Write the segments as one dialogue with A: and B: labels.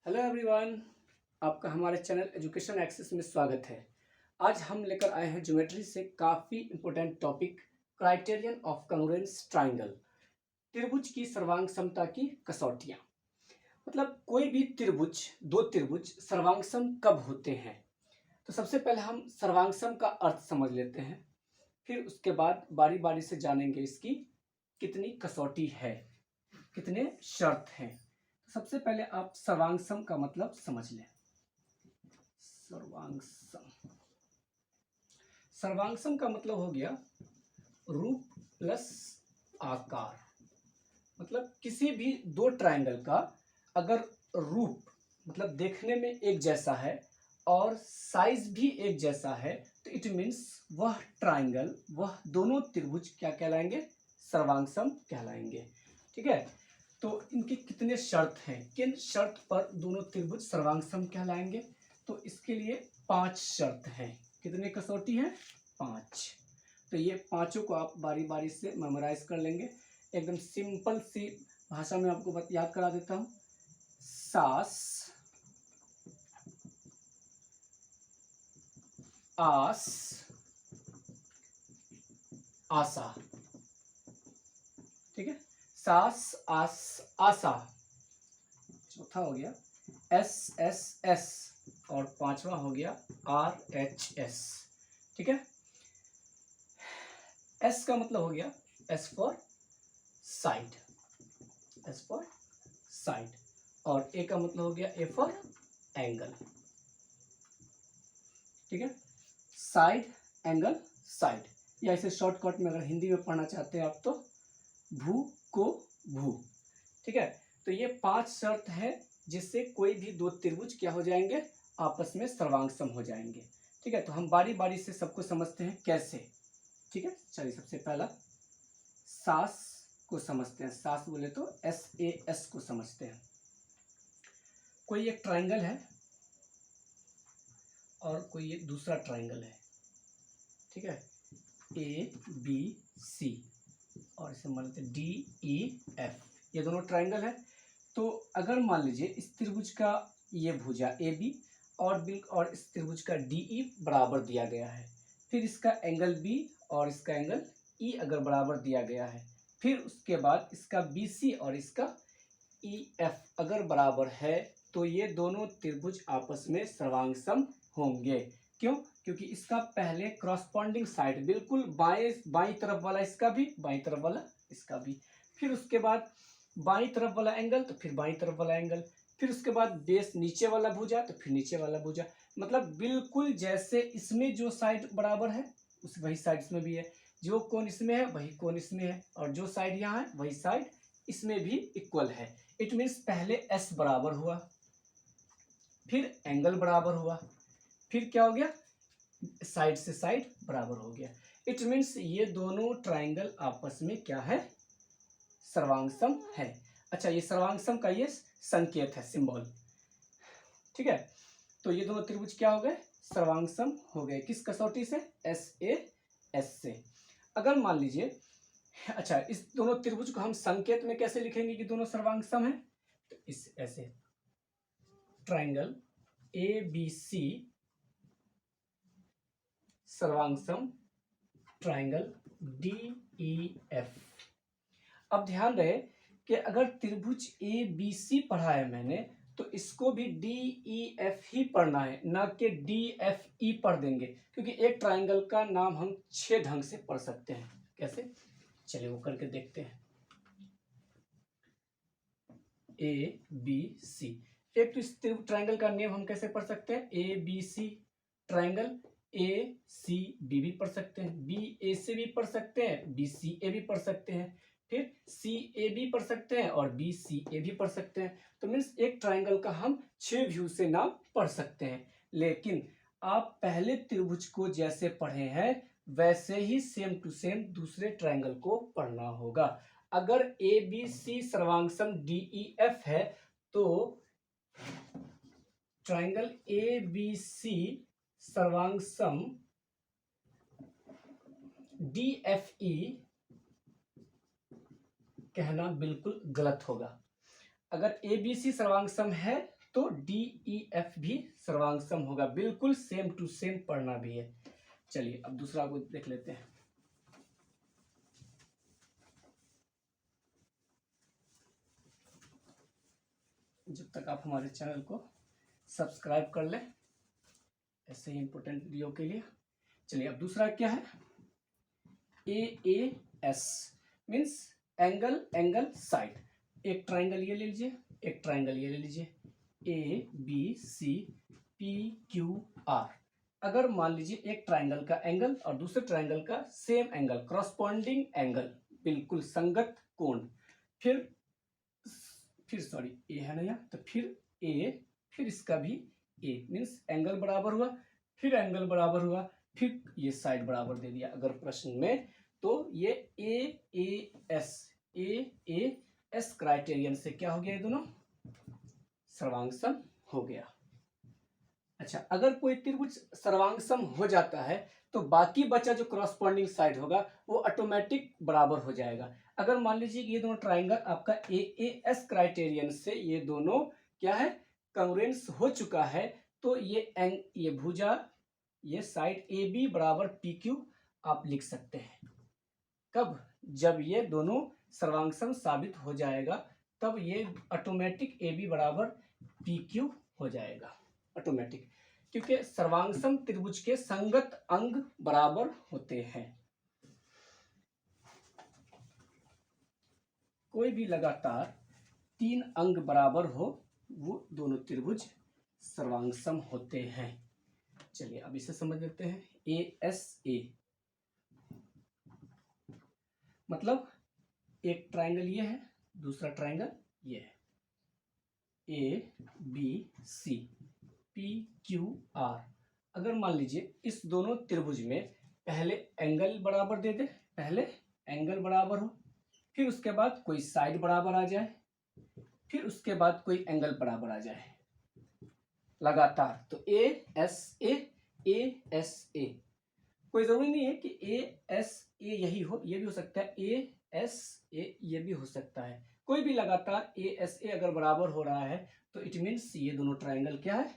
A: Hello everyone, आपका हमारे channel education access में स्वागत है। आज हम लेकर आए हैं ज्योमेट्री से काफ़ी important topic criterion of congruence triangle. त्रिभुज की सर्वांग समता की कसौटियाँ। मतलब कोई भी त्रिभुज, दो त्रिभुज सर्वांग सम कब होते हैं। तो सबसे पहले हम सर्वांग सम का अर्थ समझ लेते हैं, फिर उसके बाद बारी बारी से जानेंगे इसकी कितनी कसौटी है, कितने शर्त हैं। सबसे पहले आप सर्वांग सम का मतलब समझ लें। सर्वांग सम, सर्वांग सम का मतलब हो गया रूप प्लस आकार। मतलब किसी भी दो ट्रायंगल का अगर रूप मतलब देखने में एक जैसा है और साइज भी एक जैसा है तो इट मीन्स वह ट्रायंगल, वह दोनों त्रिभुज क्या कहलाएंगे, सर्वांग सम कहलाएंगे। ठीक है, तो इनके कितने शर्त हैं, किन शर्त पर दोनों त्रिभुज सर्वांग सम कहलाएंगे। तो इसके लिए 5 शर्त हैं। कितने कसौटी हैं, 5। तो ये पांचों को आप बारी बारी से मेमोराइज कर लेंगे। एकदम सिंपल सी भाषा में आपको याद करा देता हूँ। सास, आस, आसा। ठीक है, सास, आस, आसा। चौथा हो गया एस एस एस और पांचवा हो गया आर एच एस। ठीक है, एस का मतलब हो गया S for side, S for side, और ए का मतलब हो गया ए फॉर एंगल। ठीक है, साइड, एंगल, साइड, या इसे शॉर्टकट में अगर हिंदी में पढ़ना चाहते हैं आप तो भू को भू। ठीक है, तो ये 5 शर्त है जिससे कोई भी दो त्रिभुज क्या हो जाएंगे, आपस में सर्वांग सम हो जाएंगे। ठीक है, तो हम बारी बारी से सबको समझते हैं कैसे। ठीक है, चलिए सबसे पहला सास को समझते हैं। सास बोले तो एस ए एस को समझते हैं। कोई एक ट्रायंगल है और कोई एक दूसरा ट्रायंगल है। ठीक है, ए बी सी और इसे मान लेते हैं डी ई एफ, ये दोनों ट्रायंगल है। तो अगर मान लीजिए इस त्रिभुज का ये भुजा ए बी और इस त्रिभुज का डी ई बराबर दिया गया है, फिर इसका एंगल बी और इसका एंगल ई अगर बराबर दिया गया है, फिर उसके बाद इसका बी सी और इसका ई एफ अगर बराबर है, तो ये दोनों त्रिभुज आपस में सर्वांग सम होंगे। क्यों? क्योंकि इसका पहले क्रॉसपॉन्डिंग साइड बिल्कुल बाई तरफ वाला इसका भी, बाई तरफ वाला इसका भी, फिर उसके बाद बाई तरफ वाला एंगल तो फिर बाई तरफ वाला एंगल, फिर उसके बाद बेस नीचे वाला भुजा तो फिर नीचे वाला भुजा। मतलब बिल्कुल जैसे इसमें जो साइड बराबर है उस वही साइड इसमें भी है, जो कोण इसमें है वही कोण इसमें है, और जो साइड यहाँ है वही साइड इसमें भी इक्वल है। इट मीन्स पहले एस बराबर हुआ, फिर एंगल बराबर हुआ, फिर क्या हो गया, साइड से साइड बराबर हो गया। इट मीन्स ये दोनों ट्राइंगल आपस में क्या है, सर्वांग सम है। अच्छा, ये सर्वांग सम का ये संकेत है, सिंबल। ठीक है, तो ये दोनों त्रिभुज क्या हो गए, सर्वांग सम हो गए। किस कसौटी से, एस ए एस से। अगर मान लीजिए, अच्छा इस दोनों त्रिभुज को हम संकेत में कैसे लिखेंगे कि दोनों सर्वांग सम है, तो इस ऐसे ट्राइंगल ए बी सी सर्वांग सम ट्राइंगल डी ई एफ। अब ध्यान रहे कि अगर त्रिभुज ए बी सी पढ़ा है मैंने, तो इसको भी डी ई एफ ही पढ़ना है, ना कि डी एफ ई पढ़ देंगे, क्योंकि एक ट्राइंगल का नाम हम 6 ढंग से पढ़ सकते हैं। कैसे, चलिए वो करके देखते हैं। ए बी सी, एक तो इस ट्राइंगल का नेम हम कैसे पढ़ सकते हैं, A B C triangle. A C B भी पढ़ सकते हैं, बी ए से भी पढ़ सकते हैं, बी सी ए भी पढ़ सकते हैं, फिर सी ए भी पढ़ सकते हैं और बी सी ए भी पढ़ सकते हैं। तो मीन्स एक ट्राइंगल का हम 6 व्यू से नाम पढ़ सकते हैं। लेकिन आप पहले त्रिभुज को जैसे पढ़े हैं वैसे ही सेम टू सेम दूसरे ट्राइंगल को पढ़ना होगा। अगर ए बी सी सर्वांग सम डी ई एफ है, तो ट्राइंगल ए बी सी सर्वांग सम डी एफ ई कहना बिल्कुल गलत होगा। अगर ए बी सी सर्वांग सम है तो डी ई एफ भी सर्वांग सम होगा। बिल्कुल सेम टू सेम पढ़ना भी है। चलिए अब दूसरा को देख लेते हैं। जब तक आप हमारे चैनल को सब्सक्राइब कर लें ऐसे ही इंपॉर्टेंट वीडियो के लिए। चलिए अब दूसरा क्या है, A S means angle angle side. एक ट्राइंगल ये ले लीजिए, एक ट्राइंगल ये ले लीजिए, A B C P Q R. अगर मान लीजिए एक ट्राइंगल का एंगल और दूसरे ट्राइंगल का सेम एंगल, करॉस्पॉन्डिंग एंगल, बिल्कुल संगत कोण, फिर सॉरी ए है ना यहाँ, तो फिर ए, फिर इसका भी ए, मीन्स एंगल बराबर हुआ, फिर एंगल बराबर हुआ, फिर ये साइड बराबर दे दिया अगर प्रश्न में, तो ये ए एस क्राइटेरियन से क्या हो गया, ये दोनों सर्वांग सम हो गया। अच्छा, अगर कोई त्रिभुज सर्वांग सम हो जाता है तो बाकी बचा जो करॉस्पॉन्डिंग साइड होगा वो ऑटोमेटिक बराबर हो जाएगा। अगर मान लीजिए ये दोनों ट्राइंगल आपका ए एस क्राइटेरियन से ये दोनों क्या है, कांग्रुएंस हो चुका है, तो ये भुजा, ये साइड ए बी बराबर पी क्यू आप लिख सकते हैं। कब, जब ये दोनों सर्वांग सम साबित हो जाएगा, तब ये ऑटोमेटिक ए बी बराबर पी क्यू हो जाएगा ऑटोमेटिक, क्योंकि सर्वांगसम त्रिभुज के संगत अंग बराबर होते हैं। कोई भी लगातार 3 अंग बराबर हो वो दोनों त्रिभुज सर्वांगसम होते हैं। चलिए अब इसे समझ लेते हैं। ए एस ए मतलब एक ट्राइंगल ये है, दूसरा ट्राइंगल ये है, A B C P Q R. अगर मान लीजिए इस दोनों त्रिभुज में पहले एंगल बराबर दे दे, पहले एंगल बराबर हो, फिर उसके बाद कोई साइड बराबर आ जाए, फिर उसके बाद कोई एंगल बराबर आ जाए लगातार, तो ए एस ए, कोई जरूरी नहीं है कि ए एस ए यही हो, ये भी हो सकता है ए एस ए, ये भी हो सकता है। कोई भी लगातार ए एस ए अगर बराबर हो रहा है तो इट मीन्स ये दोनों ट्राइंगल क्या है,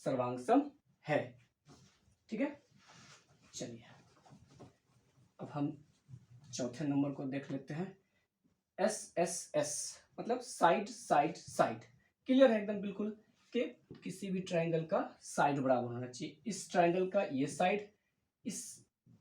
A: सर्वांगसम है। ठीक है, चलिए अब हम चौथे नंबर को देख लेते हैं। एस एस एस मतलब साइड साइड साइड। क्लियर है एकदम बिल्कुल कि किसी भी ट्राइंगल का साइड बराबर होना चाहिए। इस ट्राइंगल का ये साइड इस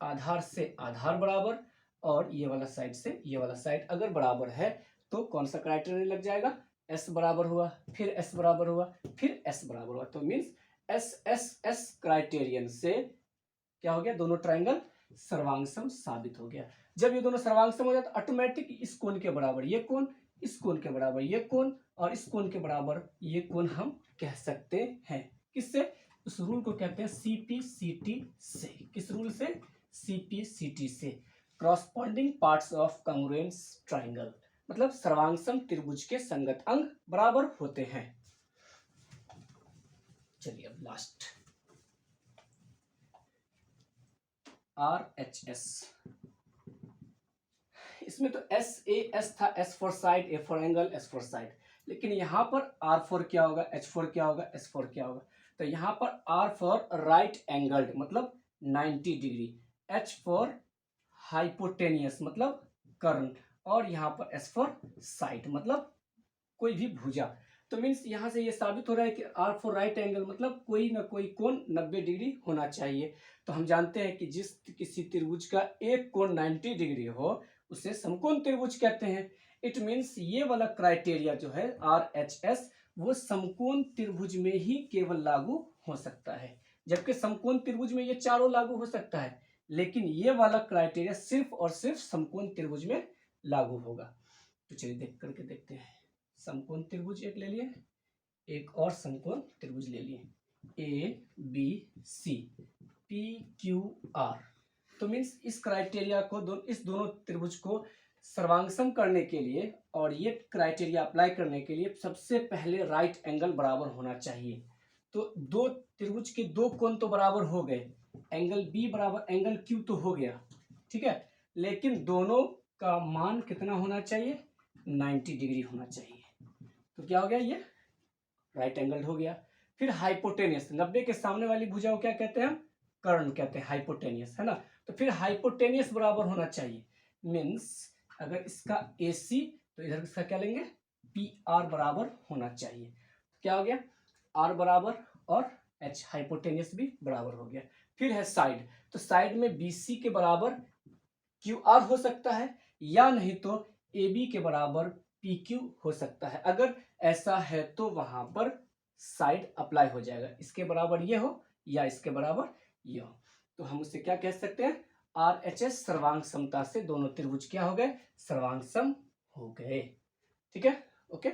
A: आधार से आधार बराबर, और ये वाला साइड से ये वाला साइड अगर बराबर है तो कौन सा क्राइटेरिया लग जाएगा, एस बराबर हुआ, फिर एस बराबर हुआ, फिर एस बराबर हुआ, तो means S S S criterion से क्या हो गया, दोनों ट्राइंगल सर्वांगसम साबित हो गया। जब ये दोनों सर्वांगसम हो जाए तो ऑटोमेटिक इस कोण के बराबर ये कोण, इस कोण के बराबर ये कोण, और इस कोण के बराबर ये कोण हम कह सकते हैं। किससे, उस रूल को कहते हैं सीपीसीटी से। किस रूल से, सीपीसीटी से, क्रॉसपॉन्डिंग पार्ट्स ऑफ कांग्रुएंस ट्राइंगल, मतलब सर्वांगसम त्रिभुज के संगत अंग बराबर होते हैं। चलिए अब लास्ट RHS। इसमें तो SAS था, S for side, A for angle, S for side, लेकिन यहाँ पर R फॉर क्या होगा, H फॉर क्या होगा, S फॉर क्या होगा, तो यहाँ पर R फॉर राइट एंगल्ड मतलब 90 डिग्री, H फॉर हाइपोटेनियस मतलब कर्ण, और यहाँ पर S फॉर साइड मतलब कोई भी भुजा। तो मीन्स यहाँ से ये साबित हो रहा है कि R फॉर राइट एंगल मतलब कोई ना कोई कोण 90 डिग्री होना चाहिए। तो हम जानते हैं कि जिस किसी त्रिभुज का एक कोण 90 डिग्री हो उसे समकोण त्रिभुज कहते हैं। इट मीन्स ये वाला क्राइटेरिया जो है RHS वो समकोण त्रिभुज में ही केवल लागू हो सकता है, जबकि समकोण त्रिभुज में ये चारों लागू हो सकता है, लेकिन ये वाला क्राइटेरिया सिर्फ और सिर्फ समकोण त्रिभुज में लागू होगा। तो चलिए देख करके देखते हैं। समकोण त्रिभुज एक ले लिए, एक और समकोण त्रिभुज ले लिए, A B C P Q R. तो मीन्स इस क्राइटेरिया को इस दोनों त्रिभुज को सर्वांगसम करने के लिए और ये क्राइटेरिया अप्लाई करने के लिए सबसे पहले राइट एंगल बराबर होना चाहिए। तो दो त्रिभुज के दो कोण तो बराबर हो गए, एंगल बी बराबर एंगल क्यू तो हो गया, ठीक है, लेकिन दोनों का मान कितना होना चाहिए, 90 डिग्री होना चाहिए। तो क्या हो गया, ये राइट एंगल हो गया। फिर हाइपोटेनियस, 90 के सामने वाली भुजा को क्या कहते हैं हम, कर्ण कहते हैं, हाइपोटेनियस, है ना। तो फिर हाइपोटेनियस बराबर होना चाहिए, मीन्स अगर इसका AC तो इधर इसका क्या लेंगे, PR बराबर होना चाहिए। क्या हो गया, R बराबर और H, हाइपोटेनियस भी बराबर हो गया। फिर है साइड, तो साइड में BC के बराबर QR हो सकता है, या नहीं तो AB के बराबर PQ हो सकता है। अगर ऐसा है तो वहां पर साइड अप्लाई हो जाएगा, इसके बराबर ये हो या इसके बराबर ये हो। तो हम उससे क्या कह सकते हैं, RHS सर्वांग समता से दोनों त्रिभुज क्या हो गए, सर्वांग सम हो गए। ठीक है, ओके।